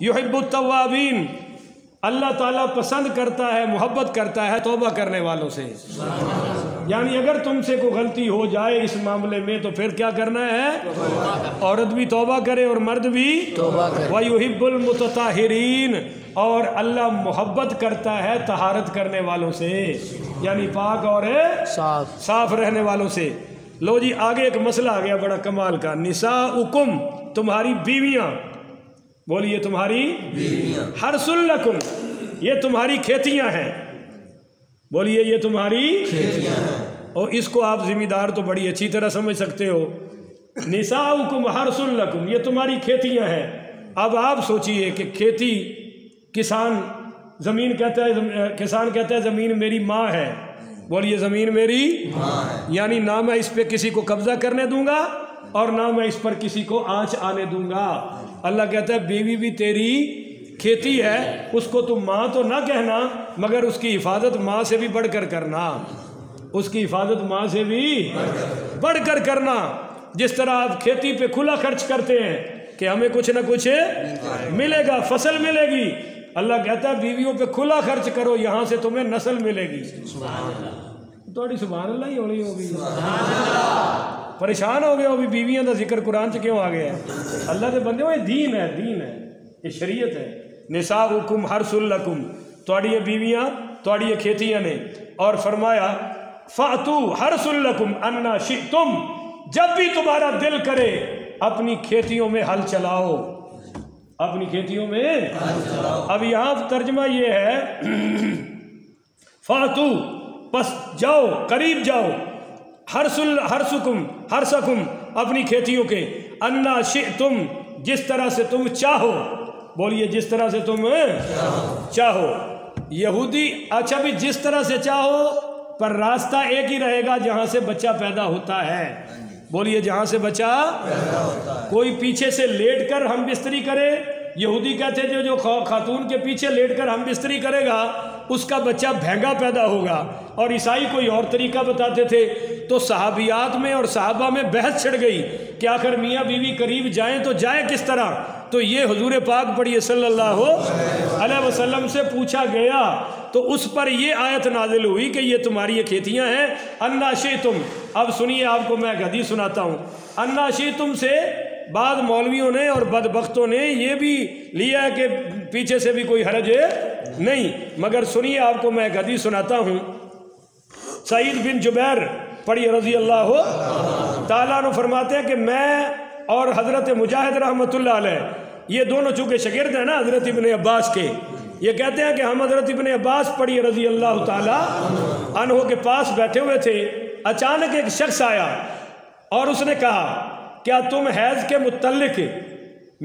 युहिब्बुत तव्वाबीन, अल्लाह ताला पसंद करता है, मोहब्बत करता है तौबा करने वालों से। यानी अगर तुमसे कोई गलती हो जाए इस मामले में तो फिर क्या करना है, औरत भी तौबा करे और मर्द भी तौबा करे। व युहिब्बुल मुतताहिरीन, और अल्लाह मोहब्बत करता है तहारत करने वालों से, यानी पाक और साफ रहने वालों से। लो जी आगे एक मसला आ गया बड़ा कमाल का, निसाउकुम, तुम्हारी बीवियाँ, बोलिए तुम्हारी बीवियाँ, हर्सुल लकुम, ये तुम्हारी खेतियाँ हैं, बोलिए ये तुम्हारी खेतियाँ हैं। और इसको आप जिम्मेदार तो बड़ी अच्छी तरह समझ सकते हो, निसाउकुम हर्सुल लकुम, ये तुम्हारी खेतियाँ हैं। अब आप सोचिए कि खेती, किसान ज़मीन कहता है, किसान कहता है ज़मीन मेरी माँ है, बोलिए ज़मीन मेरी माँ है, यानी ना मैं इस पे किसी को कब्जा करने दूंगा और ना मैं इस पर किसी को आँच आने दूंगा। अल्लाह कहता है बीवी भी तेरी खेती है, उसको तुम माँ तो ना कहना, मगर उसकी हिफाजत माँ से भी बढ़कर करना, उसकी हिफाजत माँ से भी बढ़कर करना। जिस तरह आप खेती पे खुला खर्च करते हैं कि हमें कुछ ना कुछ मिलेगा, फसल मिलेगी, अल्लाह कहता है बीवियों पे खुला खर्च करो, यहाँ से तुम्हें नस्ल मिलेगी। थोड़ी सुभान अल्लाह ही होनी होगी, परेशान हो गए हो भी बीवियों का जिक्र कुरान च क्यों आ गया है। अल्लाह के बंदे, ये दीन है, दीन है, ये शरीयत है। निसाउकुम हर्सुल लकुम, तुम्हारी ये बीवियाँ तुम्हारी ये खेतियाँ ने। और फरमाया फातू हर्सुल लकुम अन्ना शिअ्तुम, जब भी तुम्हारा दिल करे अपनी खेतियों में हल चलाओ, अपनी खेतियों में हल चलाओ। अब यहाँ तर्जमा ये है फातू, बस जाओ, करीब जाओ, हर्सकुम अपनी खेतियों के, अन्ना शिअ्तुम, जिस तरह से तुम चाहो, बोलिए जिस तरह से तुम चाहो। यहूदी, अच्छा भी जिस तरह से चाहो, पर रास्ता एक ही रहेगा जहां से बच्चा पैदा होता है, बोलिए जहां से बच्चा पैदा होता है। कोई पीछे से लेट कर हम बिस्तरी करे, यहूदी कहते थे जो खातून के पीछे लेटकर हम बिस्तरी करेगा उसका बच्चा भैंगा पैदा होगा, और ईसाई कोई और तरीका बताते थे। तो सहाबियात में और सहाबा में बहस छिड़ गई कि आखिर मियाँ बीवी करीब जाएं तो जाए किस तरह। तो ये हुजूर पाक पढ़िए सल्लल्लाहु अलैहि वसल्लम से पूछा गया, तो उस पर ये आयत नाजिल हुई कि ये तुम्हारी ये खेतियाँ हैं, अन्ना शिअ्तुम। अब सुनिए, आपको मैं एक हदीस सुनाता हूँ। अन्ना शिअ्तुम से बाद मौलवियों ने और बदबख्तों ने ये भी लिया है कि पीछे से भी कोई हरज नहीं, मगर सुनिए आपको मैं एक हदीस सुनाता हूँ। सईद बिन जुबैर पढ़िए रज़ी अल्लाह ताला अन्हु फरमाते हैं कि मैं और हज़रत मुजाहिद रहमतुल्लाह अलैह, ये दोनों चूँकि शागिर्द हैं ना हज़रत इब्न अब्बास के, ये कहते हैं कि हम हज़रत इब्न अब्बास पढ़िए रज़ी अल्लाह ताला अन्हु के पास बैठे हुए थे। अचानक एक शख्स आया और उसने कहा क्या तुम हैज़ के मुतल्लिक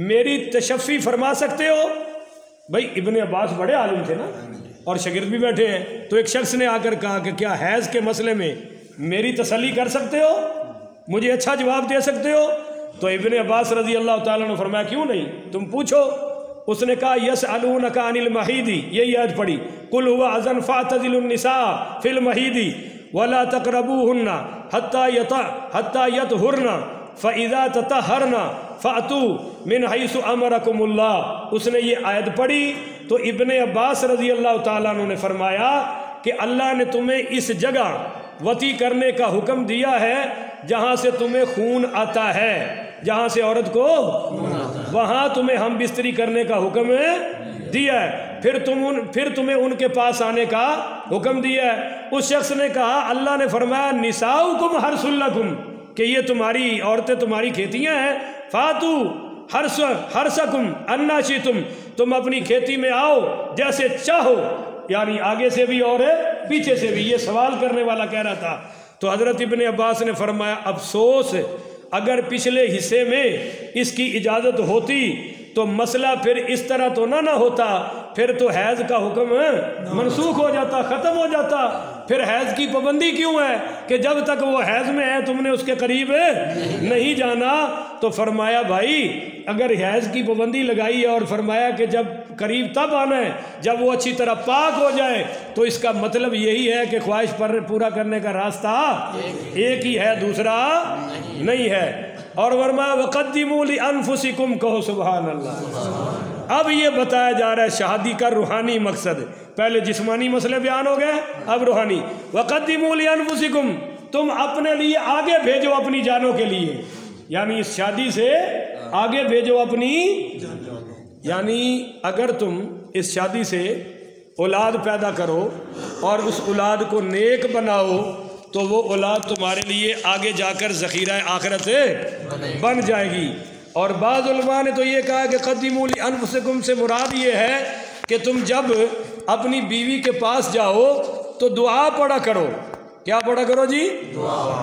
मेरी तशफ़ी फरमा सकते हो। भाई इब्न अब्बास बड़े आलिम थे ना, और शागिर्द भी बैठे हैं। तो एक शख्स ने आकर कहा कि क्या हैज़ के मसले में मेरी तसल्ली कर सकते हो, मुझे अच्छा जवाब दे सकते हो। तो इब्न अब्बास रज़ी अल्लाह ताला ने फरमाया क्यों नहीं, तुम पूछो। उसने कहा यसअलूनका अनिल महीदी, यही याद पड़ी, कुल हुवा अज़न फ़अतज़िलुन निसा फिल महीदी वला तक़रबूहुन्ना हत्ता यतहुरना फ़इज़ा ततहरना फ़अतू मिन हैसु अमरकुमुल्लाह। उसने ये आयत पढ़ी तो इब्न अब्बास रज़ी अल्लाह ताला अन्हु ने फरमाया कि अल्लाह ने तुम्हें इस जगह वती करने का हुक्म दिया है जहाँ से तुम्हें खून आता है, जहाँ से औरत को वहाँ तुम्हें हम बिस्तरी करने का हुक्म दिया है, फिर तुम्हें उनके पास आने का हुक्म दिया है। उस शख्स ने कहा अल्लाह ने फरमाया निसाउकुम हर्सुल लकुम, कि ये तुम्हारी औरतें तुम्हारी खेतियाँ हैं। फातू हर्सकुम अन्ना शिअ्तुम, तुम अपनी खेती में आओ जैसे चाहो, यानी आगे से भी और पीछे से भी। ये सवाल करने वाला कह रहा था। तो हज़रत इब्न अब्बास ने फरमाया अफसोस, अगर पिछले हिस्से में इसकी इजाज़त होती तो मसला फिर इस तरह तो ना होता, फिर तो हैज़ का हुक्म मनसूख हो जाता, ख़त्म हो जाता। फिर हैज़ की पाबंदी क्यों है कि जब तक वो हैज़ में है तुमने उसके करीब नहीं जाना। तो फरमाया भाई अगर हैज़ की पाबंदी लगाई है और फरमाया कि जब करीब तब आना है जब वो अच्छी तरह पाक हो जाए, तो इसका मतलब यही है कि ख्वाहिश पर पूरा करने का रास्ता एक ही है, दूसरा नहीं है। और वर्मा वक़द्दिमू लिअन्फुसिकुम, कहो सुभान अल्लाह। اب یہ بتایا جا رہا ہے شادی کا روحانی مقصد. پہلے جسمانی مسئلے بیان ہو گئے, اب روحانی. وَقَدِّمُوا لِأَنفُسِكُمْ, تم اپنے لیے آگے بھیجو اپنی جانوں کے لیے, یعنی اس شادی سے آگے بھیجو اپنی. یعنی اگر تم اس شادی سے اولاد پیدا کرو اور اس اولاد کو نیک بناؤ تو وہ اولاد تمہارے لیے آگے جا کر ذخیرہ آخرت بن جائے گی. اور بعض علماء نے تو یہ کہا کہ قدموا لانفسکم سے مراد یہ ہے کہ تم جب اپنی بیوی کے پاس جاؤ تو دعا پڑھا کرو. کیا پڑھا کرو جی؟ دعا.